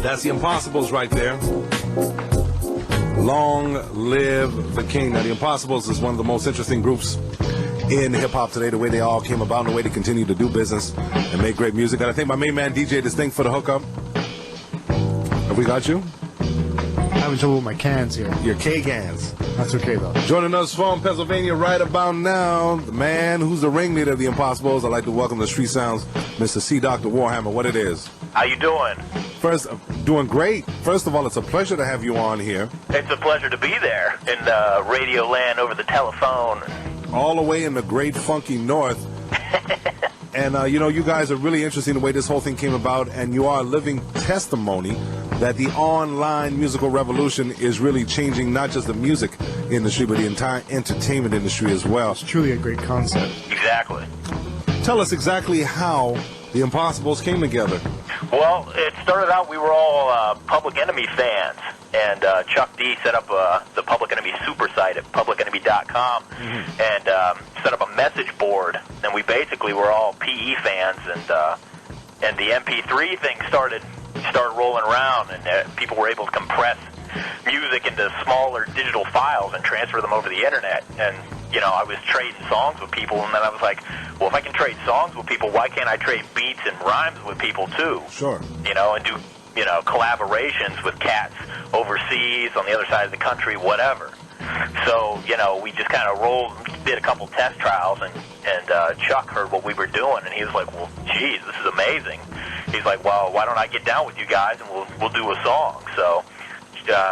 That's the Impossebulls right there. Long live the king. Now, the Impossebulls is one of the most interesting groups in hip-hop today, the way they all came about and the way they continue to do business and make great music. And I think my main man, DJ Distinct, for the hookup. Have we got you? I'm having trouble with my cans here. Your K-cans. That's okay, though. Joining us from Pennsylvania right about now, the man who's the ringleader of the Impossebulls. I'd like to welcome the Street Sounds, Mr. C. Dr. Warhammer. What it is? How you doing? First, doing great. First of all, it's a pleasure to have you on here. It's a pleasure to be there in Radio Land over the telephone. All the way in the great funky north. And, you guys are really interesting the way this whole thing came about, and you are a living testimony that the online musical revolution is really changing not just the music industry, but the entire entertainment industry as well. It's truly a great concept. Exactly. Tell us exactly how the Impossebulls came together. Well, it started out we were all Public Enemy fans, and Chuck D set up the Public Enemy super site at publicenemy.com and set up a message board, and we basically were all PE fans, and the MP3 thing started rolling around, and people were able to compress music into smaller digital files and transfer them over the internet. And I was trading songs with people, and then I was like, well, if I can trade songs with people, why can't I trade beats and rhymes with people too? Sure. And do collaborations with cats overseas, on the other side of the country, whatever. So we just kind of did a couple test trials, and Chuck heard what we were doing, and he was like, well, geez, this is amazing. He's like, well, why don't I get down with you guys and we'll do a song? So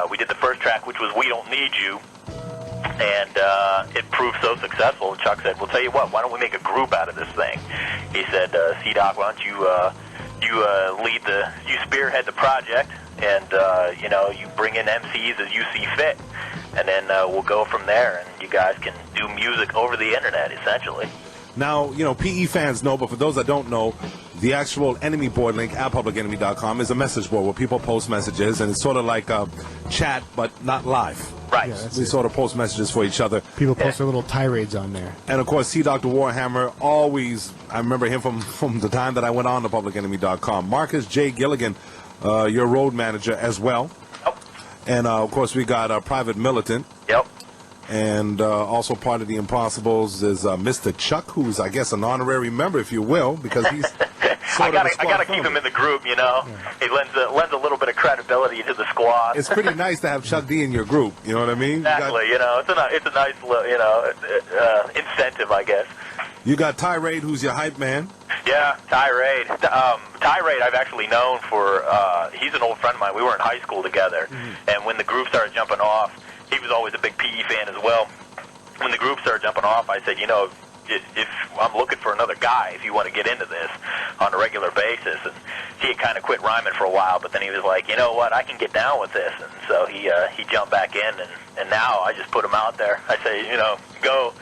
we did the first track, which was We Don't Need You, and it proved so successful. Chuck said, well, tell you what, why don't we make a group out of this thing? He said, C-Doc, why don't you spearhead the project, and you bring in MCs as you see fit, and then we'll go from there, and you guys can do music over the internet, essentially. Now, PE fans know, but for those that don't know, the actual enemy board link at publicenemy.com is a message board where people post messages, and it's sort of like a chat, but not live. Right. Yeah, We sort of post messages for each other. People post their little tirades on there. And, of course, C. Dr. Warhammer always, I remember him from the time that I went on to publicenemy.com. Marcus J. Gilligan, your road manager as well. Yep. And, of course, we got Private Militant. Yep. And also part of the Impossebulls is Mr. Chuck, who's, I guess, an honorary member, if you will, because he's I gotta keep him in the group, Yeah. He lends a little bit of credibility to the squad. It's pretty nice to have Chuck D in your group, you know what I mean? Exactly, it's a nice, incentive, I guess. You got Tirade, who's your hype man. Yeah, Tirade. Tirade I've actually known for, he's an old friend of mine. We were in high school together, and when the group started jumping off, he was always a big PE fan as well. When the group started jumping off, I said, if I'm looking for another guy, if you want to get into this on a regular basis. And he had kind of quit rhyming for a while, but then he was like, you know what, I can get down with this. And so he jumped back in, and now I just put him out there. I say, go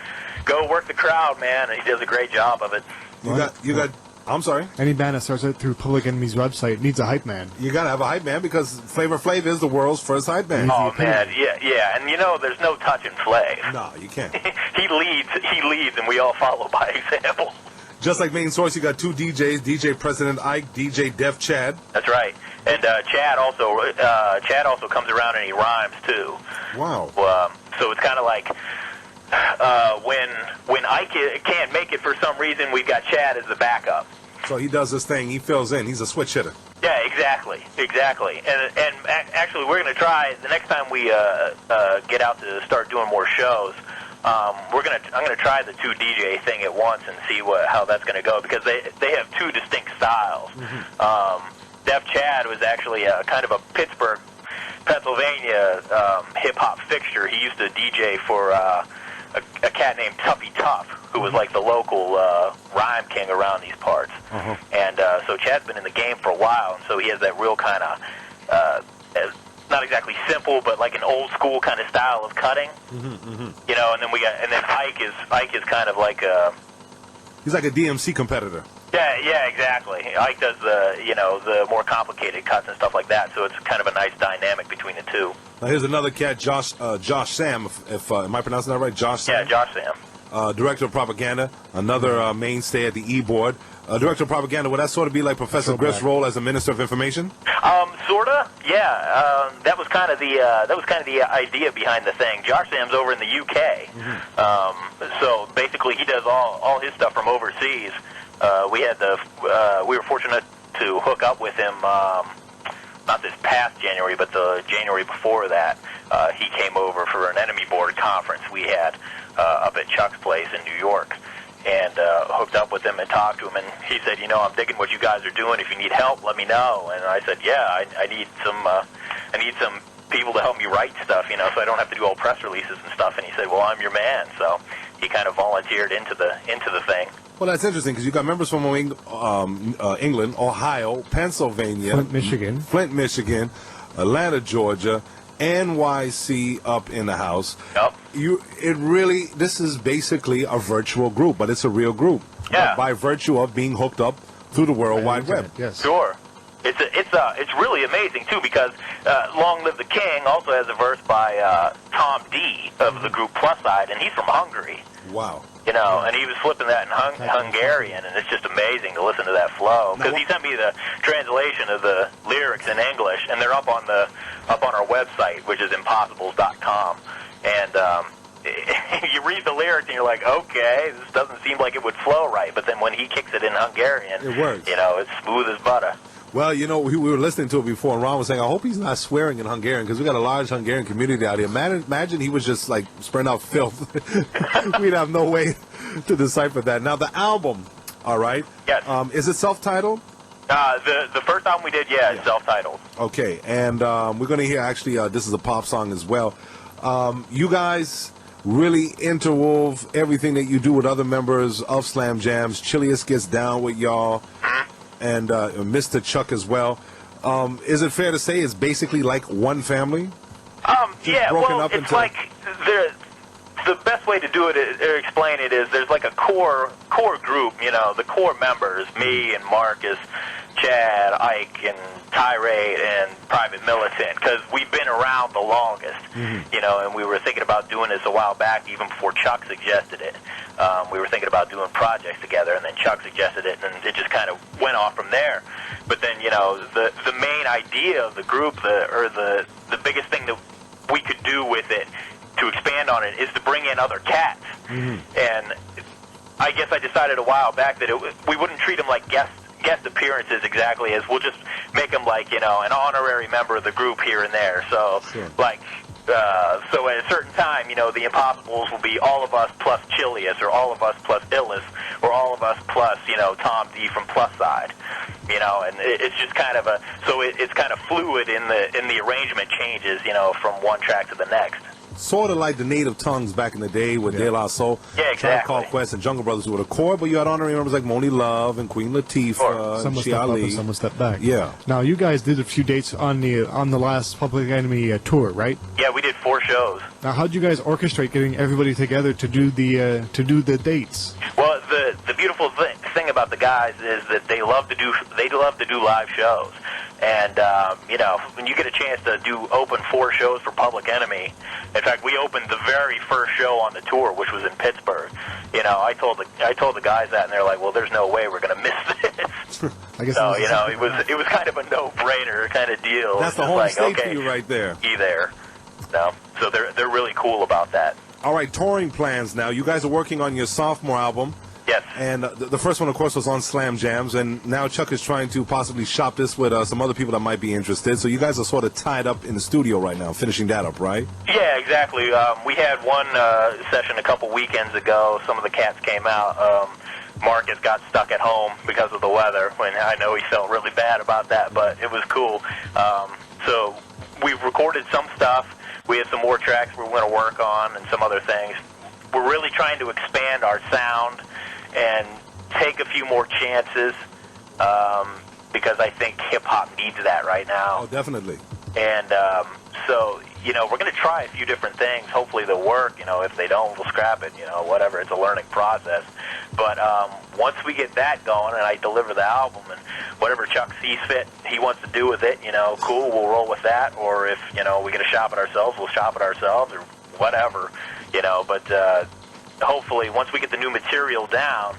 work the crowd, man, and he does a great job of it. You got. I'm sorry? Any band that starts out through Public Enemy's website needs a hype man. You got to have a hype man because Flavor Flav is the world's first hype man. Oh, man, yeah. And, there's no touching Flav. No, you can't. He leads, and we all follow by example. Just like Main Source, you got two DJs, DJ President Ike, DJ Def Chad. That's right. And Chad also comes around and he rhymes, too. Wow. So it's kind of like when Ike can't make it for some reason, we've got Chad as the backup. So he does this thing. He fills in. He's a switch hitter. Yeah, exactly. And actually, we're going to try the next time we get out to start doing more shows. I'm going to try the two DJ thing at once and see how that's going to go, because they have two distinct styles. Def Chad was actually kind of a Pittsburgh, Pennsylvania hip hop fixture. He used to DJ for a cat named Tuffy Tuff, who was like the local rhyme king around these parts. And so Chad's been in the game for a while, and so he has that real kind of not exactly simple, but like an old school kind of style of cutting. And then Ike is kind of like he's like a DMC competitor. Yeah, exactly. Ike does the more complicated cuts and stuff like that, so it's kind of a nice dynamic between the two. Now here's another cat, Josh Sam. If am I pronouncing that right? Josh Sam? Yeah, Josh Sam. Director of Propaganda, another mainstay at the E-Board. Director of Propaganda, would that sort of be like Professor Griff's role as a Minister of Information? Sorta, yeah. That was kind of the idea behind the thing. Josh Sam's over in the UK, so basically he does all his stuff from overseas. We were fortunate to hook up with him. Not this past January, but the January before that. He came over for an enemy board conference we had up at Chuck's place in New York, and hooked up with him and talked to him. And he said, I'm digging what you guys are doing. If you need help, let me know. And I said, yeah, I need some people to help me write stuff, so I don't have to do all press releases and stuff. And he said, well, I'm your man. So he kind of volunteered into the thing. Well, that's interesting because you got members from England, Ohio, Pennsylvania, Flint, Michigan, Atlanta, Georgia, NYC up in the house. Yep. This is basically a virtual group, but it's a real group. Yeah. By virtue of being hooked up through the World Wide Web. Yes. Sure. It's really amazing too, because Long Live the King also has a verse by Tom D of the group PLUSIDE, and he's from Hungary. Wow. And he was flipping that in Hungarian, and it's just amazing to listen to that flow. Because he sent me the translation of the lyrics in English, and they're up on our website, which is Impossebulls.com. And you read the lyrics, and you're like, okay, this doesn't seem like it would flow right. But then when he kicks it in Hungarian, it works. It's smooth as butter. Well, we were listening to it before, and Ron was saying, I hope he's not swearing in Hungarian, because we got a large Hungarian community out here. Imagine he was just, like, spraying out filth. We'd have no way to decipher that. Now, the album, all right? Yes. Is it self-titled? The first album we did, is self-titled. Okay, and we're going to hear, actually, this is a pop song as well. You guys really interwove everything that you do with other members of Slam Jams. Chilius gets down with y'all. And Mr. Chuck as well. Is it fair to say it's basically like one family? Yeah, well, it's like the best way to do it or explain it is there's like a core group, the core members, me and Marcus, Chad, Ike, and Tirade, and Private Militant, because we've been around the longest, and we were thinking about doing this a while back, even before Chuck suggested it. We were thinking about doing projects together, and then Chuck suggested it, and it just kind of went off from there. But then, the main idea of the group, the biggest thing that we could do with it to expand on it is to bring in other cats. And I guess I decided a while back that we wouldn't treat them like guest appearances exactly, as we'll just make them like, an honorary member of the group here and there. So, sure. So at a certain time, the Impossibulls will be all of us plus Chilius, or all of us plus Illis, or all of us plus, Tom D from PLUSIDE. And it's just kind of it's kind of fluid in the arrangement changes, from one track to the next. Sort of like the Native Tongues back in the day with De La Soul, yeah, exactly. Tribe Called Quest, and Jungle Brothers, who were the core, but you had honorary members like Moni Love and Queen Latifah, Some and will step up Shia and some will step back. Yeah. Now, you guys did a few dates on the last Public Enemy tour, right? Yeah, we did 4 shows. Now, how did you guys orchestrate getting everybody together to do the dates? Well, the beautiful thing about the guys is that they love to do live shows. And, when you get a chance to open 4 shows for Public Enemy, in fact, we opened the very first show on the tour, which was in Pittsburgh. I told the guys that, and they're like, well, there's no way we're going to miss this. I guess so, it was kind of a no-brainer kind of deal. That's the home state for you right there. Be there. So they're really cool about that. All right, touring plans now. You guys are working on your sophomore album. Yes. And the first one, of course, was on Slam Jams, and now Chuck is trying to possibly shop this with some other people that might be interested. So you guys are sort of tied up in the studio right now, finishing that up, right? Yeah, exactly. We had one session a couple weekends ago. Some of the cats came out. Marcus got stuck at home because of the weather, and I know he felt really bad about that, but it was cool. So we've recorded some stuff. We have some more tracks we're going to work on and some other things. We're really trying to expand our sound and take a few more chances, because I think hip-hop needs that right now. Oh, definitely. And so, we're going to try a few different things. Hopefully they'll work. If they don't, we'll scrap it, whatever. It's a learning process. But once we get that going and I deliver the album and whatever Chuck sees fit he wants to do with it, cool, we'll roll with that. Or if, we get to shop it ourselves, we'll shop it ourselves or whatever, But hopefully, once we get the new material down,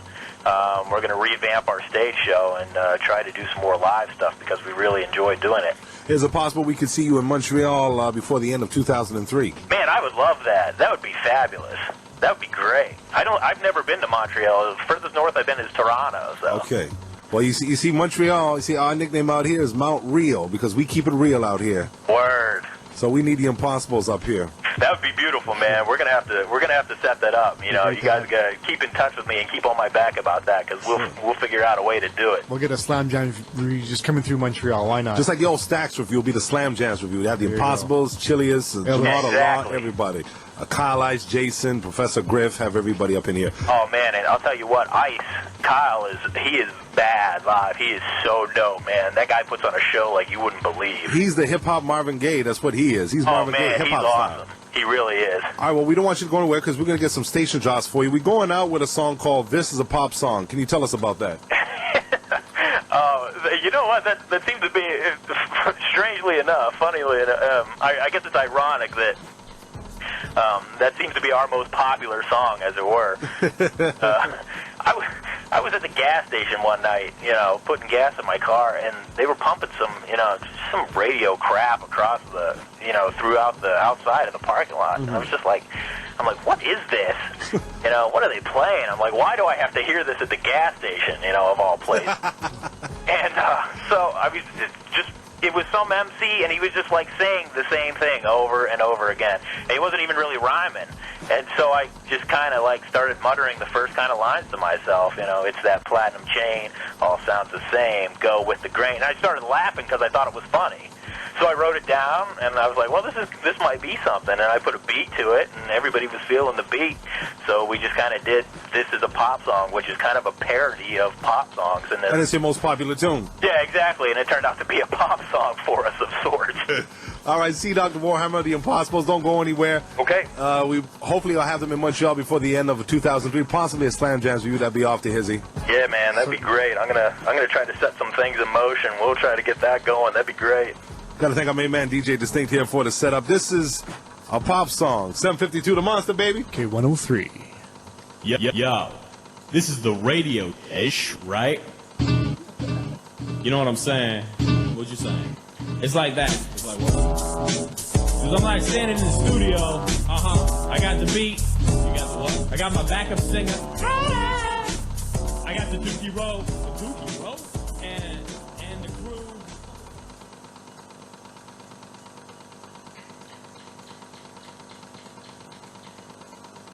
we're going to revamp our stage show and try to do some more live stuff because we really enjoy doing it. Is it possible we could see you in Montreal before the end of 2003? Man, I would love that. That would be fabulous. That would be great. I've never been to Montreal. The furthest north I've been is Toronto. So. Okay. Well, you see Montreal, you see our nickname out here is Mount Real because we keep it real out here. Word. So we need the Impossebulls up here. That would be beautiful, man. We're gonna have to set that up. You know, you guys gotta keep in touch with me and keep on my back about that because we'll figure out a way to do it. We'll get a Slam Jam review just coming through Montreal. Why not? Just like the old Stax review will be the Slam Jams review. They have the Impossibulls, Chilius, Exactly. everybody. Kyle Ice, Jason, Professor Griff, have everybody up in here. Oh man, and I'll tell you what, Ice, Kyle is bad live. He is so dope, man. That guy puts on a show like you wouldn't believe. He's the hip hop Marvin Gaye. That's what he is. He's Marvin Gaye, hip hop awesome. style. He really is. All right, well, we don't want you to go anywhere because we're going to get some station drops for you. We're going out with a song called This Is a Pop Song. Can you tell us about that? You know what? That seems to be, strangely enough, funnily enough, I guess it's ironic that that seems to be our most popular song, as it were. I was at the gas station one night, you know, putting gas in my car, and they were pumping some, you know, some radio crap across the, you know, throughout the outside of the parking lot. And I was just like, I'm like, what is this? You know, what are they playing? I'm like, why do I have to hear this at the gas station, you know, of all places? And so I was just, it was some MC, and he was just like saying the same thing over and over again. And he wasn't even really rhyming. And so I just kind of like started muttering the first kind of lines to myself, you know, it's that platinum chain, all sounds the same, go with the grain. And I started laughing because I thought it was funny. So I wrote it down, and I was like, well, this might be something. And I put a beat to it, and everybody was feeling the beat. So we just kind of did This Is a Pop Song, which is kind of a parody of pop songs. And it's your most popular tune. Yeah, exactly. And it turned out to be a pop song for us of sorts. All right, see Dr. Warhammer, the Impossibulls, don't go anywhere. Okay. We hopefully I'll have them in Montreal before the end of 2003, possibly a Slam Jams review. That'd be off to Hizzy. Yeah, man, that'd be great. I'm gonna try to set some things in motion. We'll try to get that going. That'd be great. Got to thank our main man, DJ Distinct, here for the setup. This is a pop song. 752 The Monster, baby. K103. Yo. This is the radio-ish, right? You know what I'm saying? What you saying? It's like that. It's like, what? Cause I'm like standing in the studio. I got the beat. You got the what? I got my backup singer. I got the Dookie Roll. The Dookie Roll?